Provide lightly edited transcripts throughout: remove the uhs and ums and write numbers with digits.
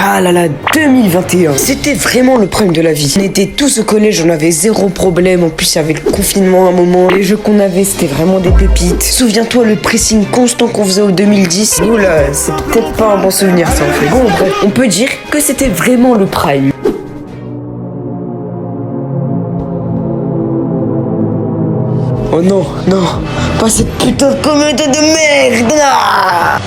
Ah là là, 2021. C'était vraiment le prime de la vie. On était tous au collège, on avait zéro problème. En plus, avec le confinement à un moment, les jeux qu'on avait, c'était vraiment des pépites. Souviens-toi le pressing constant qu'on faisait au 2010. Oula, c'est peut-être pas un bon souvenir ça en fait. Bon, bref, on peut dire que c'était vraiment le prime. Oh non, non, pas cette putain de communauté de merde là.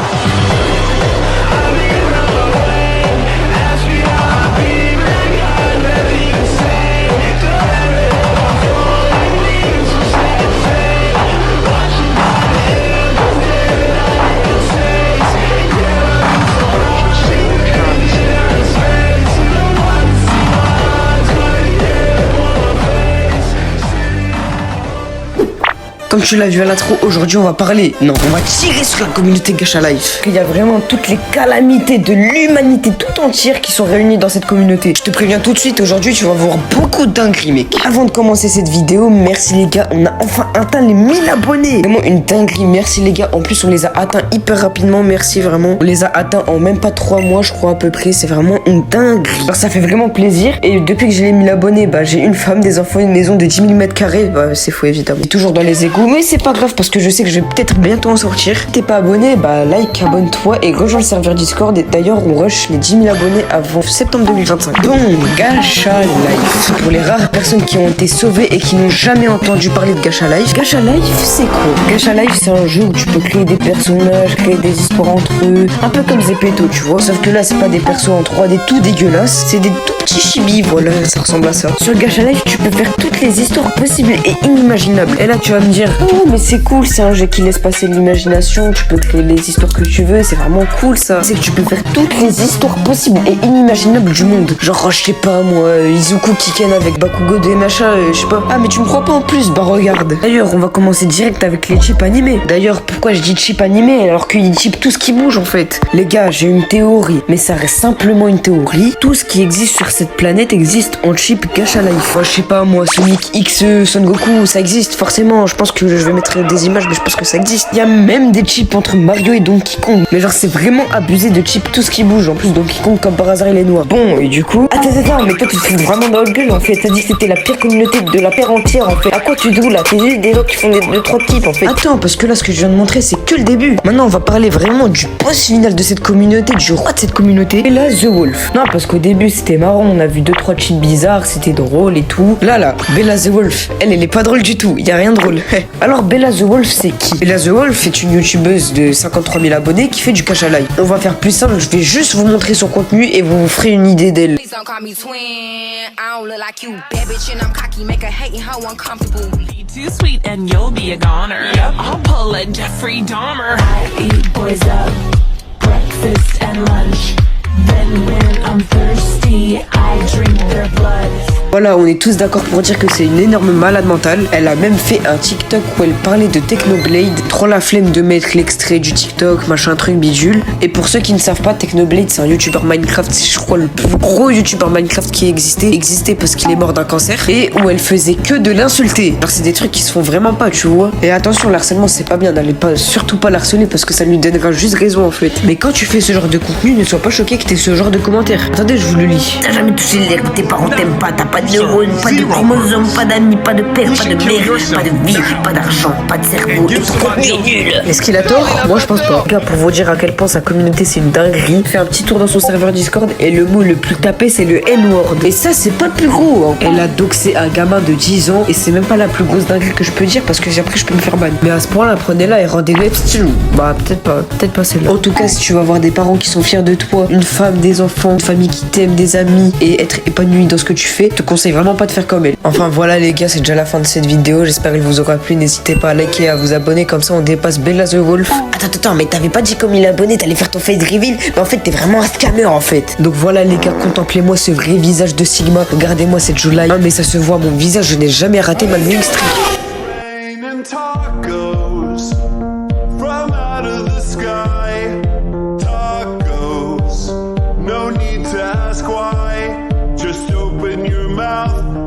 Comme tu l'as vu à l'intro, aujourd'hui on va parler, non, on va tirer sur la communauté Gacha Life. Il y a vraiment toutes les calamités de l'humanité tout entière qui sont réunies dans cette communauté. Je te préviens tout de suite, aujourd'hui tu vas voir beaucoup de dingueries mec. Avant de commencer cette vidéo, merci les gars, on a enfin atteint les 1000 abonnés. Vraiment une dinguerie, merci les gars. En plus on les a atteints hyper rapidement, merci vraiment. On les a atteints en même pas 3 mois je crois à peu près, c'est vraiment une dinguerie. Alors ça fait vraiment plaisir et depuis que j'ai les 1000 abonnés, bah j'ai une femme, des enfants, une maison de 10 000 m². Bah c'est faux évidemment. Et toujours dans les égouts. Mais c'est pas grave parce que je sais que je vais peut-être bientôt en sortir. Si t'es pas abonné, bah like, abonne-toi et rejoins le serveur Discord. Et d'ailleurs, on rush les 10 000 abonnés avant septembre 2025. Donc, Gacha Life. Pour les rares personnes qui ont été sauvées et qui n'ont jamais entendu parler de Gacha Life. Gacha Life, c'est quoi? Gacha Life, c'est un jeu où tu peux créer des personnages, créer des histoires entre eux. Un peu comme Zepeto, tu vois. Sauf que là, c'est pas des persos en 3D tout dégueulasses. C'est des tout petits chibis, voilà, ça ressemble à ça. Sur Gacha Life, tu peux faire toutes les histoires possibles et inimaginables. Et là, tu vas me dire, oh mais c'est cool, c'est un jeu qui laisse passer l'imagination, tu peux créer les histoires que tu veux, c'est vraiment cool ça. C'est que tu peux faire toutes les histoires possibles et inimaginables du monde. Genre je sais pas moi, Izuku Kiken avec Bakugo de Nacha, je sais pas. Ah mais tu me crois pas en plus, bah regarde. D'ailleurs on va commencer direct avec les chips animés. D'ailleurs pourquoi je dis chip animé alors qu'ils chip tout ce qui bouge en fait. Les gars j'ai une théorie, mais ça reste simplement une théorie. Tout ce qui existe sur cette planète existe en chip Gacha Life. Moi je sais pas moi, Sonic X, Son Goku, ça existe forcément, je pense que je vais mettre des images mais je pense que ça existe. Il y a même des chips entre Mario et Donkey Kong. Mais genre c'est vraiment abusé de chips tout ce qui bouge. En plus Donkey Kong comme par hasard il est noir. Bon et du coup... Attends, mais toi tu te fous vraiment dans le gueule en fait. T'as dit que c'était la pire communauté de la Terre entière en fait. À quoi tu joues là? T'es juste des gens qui font des 2-3 types en fait. Attends parce que là ce que je viens de montrer c'est que le début. Maintenant on va parler vraiment du boss final de cette communauté, du roi de cette communauté. Et là The Wolf. Non parce qu'au début c'était marrant, on a vu 2-3 chips bizarres, c'était drôle et tout. Là, Bella The Wolf, elle est pas drôle du tout, y a rien de drôle. Alors Bella The Wolf c'est qui? Bella The Wolf est une youtubeuse de 53 000 abonnés qui fait du Gacha Life. On va faire plus simple, je vais juste vous montrer son contenu et vous ferez une idée d'elle. Too sweet and you'll be a goner. I'll pull a Jeffrey Dahmer. I eat boys up, breakfast and lunch. Then when I'm thirsty, I drink their blood. Voilà, on est tous d'accord pour dire que c'est une énorme malade mentale. Elle a même fait un TikTok où elle parlait de Technoblade. Trop la flemme de mettre l'extrait du TikTok, machin truc bidule. Et pour ceux qui ne savent pas, Technoblade c'est un youtubeur Minecraft, c'est je crois le plus gros youtubeur Minecraft qui existait parce qu'il est mort d'un cancer. Et où elle faisait que de l'insulter. Alors c'est des trucs qui se font vraiment pas, tu vois. Et attention, l'harcèlement c'est pas bien, n'allez pas surtout pas l'harceler parce que ça lui donnera juste raison en fait. Mais quand tu fais ce genre de contenu, ne sois pas choqué que t'aies ce genre de commentaires. Attendez, je vous le lis. T'as jamais touché l'air que tes parents t'aiment pas, t'as pas de neurones, pas de chromosomes, pas d'amis, pas de père, pas de mère, pas de vie, pas d'argent, pas de cerveau, et ton contenu est nul. Est-ce qu'il a tort? Moi je pense pas. Gars, pour vous dire à quel point sa communauté c'est une dinguerie, fais un petit tour dans son serveur Discord et le mot le plus tapé c'est le N-word. Et ça c'est pas le plus gros. Hein. Elle a doxé un gamin de 10 ans et c'est même pas la plus grosse dinguerie que je peux dire parce que après je peux me faire ban. Mais à ce point là, prenez-la et rendez-le Epstein. Bah peut-être pas celle-là. En tout cas, si tu vas avoir des parents qui sont fiers de toi, une femme, des enfants, une famille qui t'aime, des amis et être épanoui dans ce que tu fais, je te conseille vraiment pas de faire comme elle. Enfin voilà les gars, c'est déjà la fin de cette vidéo. J'espère qu'elle vous aura plu. N'hésitez pas à liker et à vous abonner, comme ça on dépasse Bella The Wolf. Attends, mais t'avais pas dit comme il est abonné, t'allais faire ton face reveal, mais en fait t'es vraiment un scammer en fait. Donc voilà les gars, contemplez-moi ce vrai visage de Sigma. Regardez-moi cette July. Mais ça se voit, mon visage, je n'ai jamais raté malgré une streak. No need to ask why, just open your mouth